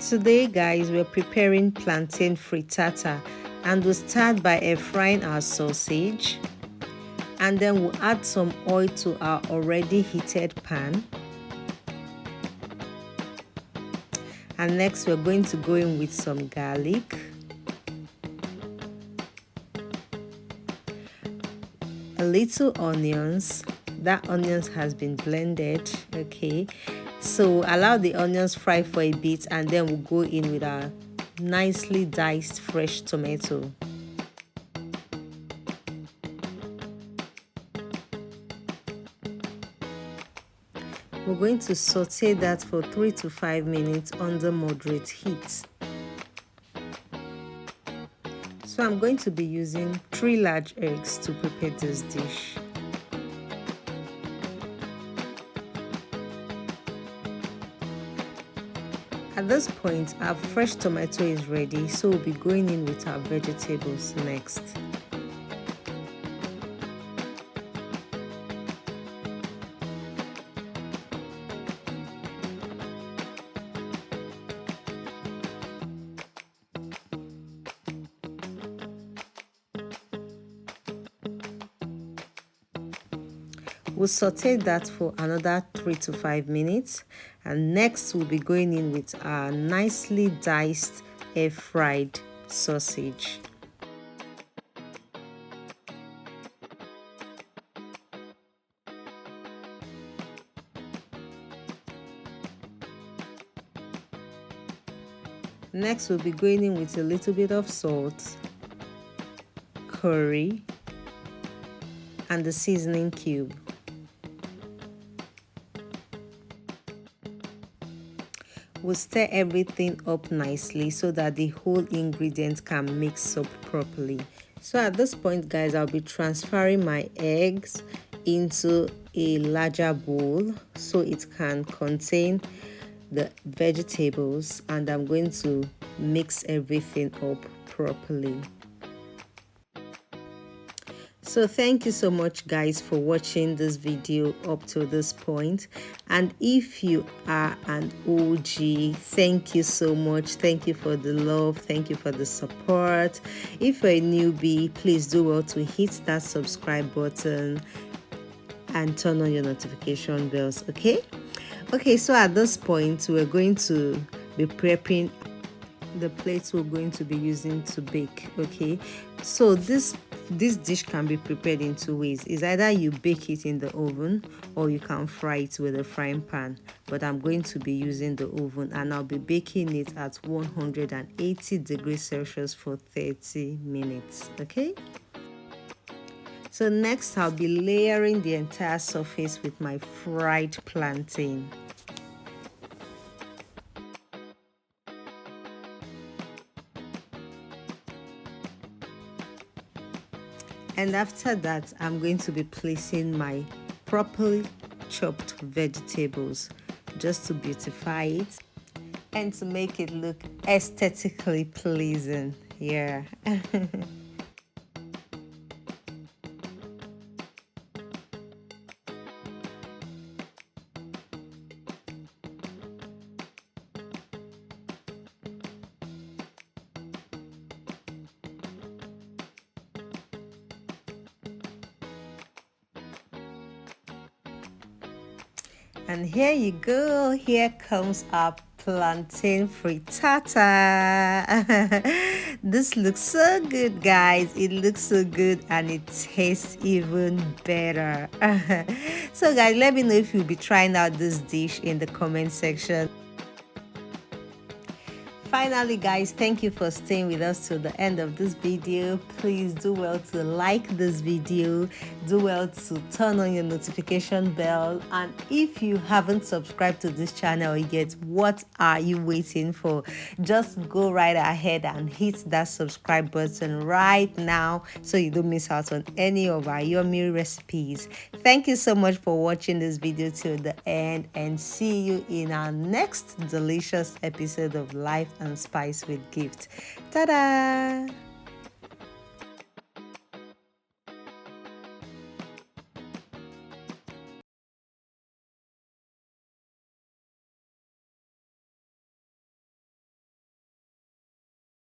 Today guys, we're preparing plantain frittata, and we'll start by air frying our sausage, and then we'll add some oil to our already heated pan. And next we're going to go in with some garlic, a little onions. That onions has been blended, okay? So allow the onions fry for a bit, and then we'll go in with our nicely diced fresh tomato. We're going to saute that for 3 to 5 minutes under moderate heat. So I'm going to be using 3 large eggs to prepare this dish. At this point, our fresh tomato is ready, so we'll be going in with our vegetables next. We'll saute that for another 3 to 5 minutes, and next we'll be going in with our nicely diced air fried sausage. Next we'll be going in with a little bit of salt, curry, and the seasoning cube. We'll stir everything up nicely so that the whole ingredient can mix up properly. So at this point guys, I'll be transferring my eggs into a larger bowl so it can contain the vegetables, and I'm going to mix everything up properly. So thank you so much guys for watching this video up to this point, and if you are an OG, thank you so much. Thank you for the love, thank you for the support. If you're a newbie, please do well to hit that subscribe button and turn on your notification bells. Okay, so at this point we're going to be prepping the plates we're going to be using to bake. Okay, so this dish can be prepared in 2 ways. It's either you bake it in the oven or you can fry it with a frying pan, but I'm going to be using the oven, and I'll be baking it at 180 degrees Celsius for 30 minutes. Okay, so next I'll be layering the entire surface with my fried plantain. And after that, I'm going to be placing my properly chopped vegetables just to beautify it and to make it look aesthetically pleasing. Yeah. And here you go, here comes our plantain frittata. This looks so good guys, it looks so good and it tastes even better. So guys, let me know if you'll be trying out this dish in the comment section. Finally guys, thank you for staying with us till the end of this video. Please do well to like this video, do well to turn on your notification bell, and if you haven't subscribed to this channel yet, what are you waiting for? Just go right ahead and hit that subscribe button right now so you don't miss out on any of our yummy recipes. Thank you so much for watching this video till the end, and see you in our next delicious episode of Life and Spice with Gift. Ta-da!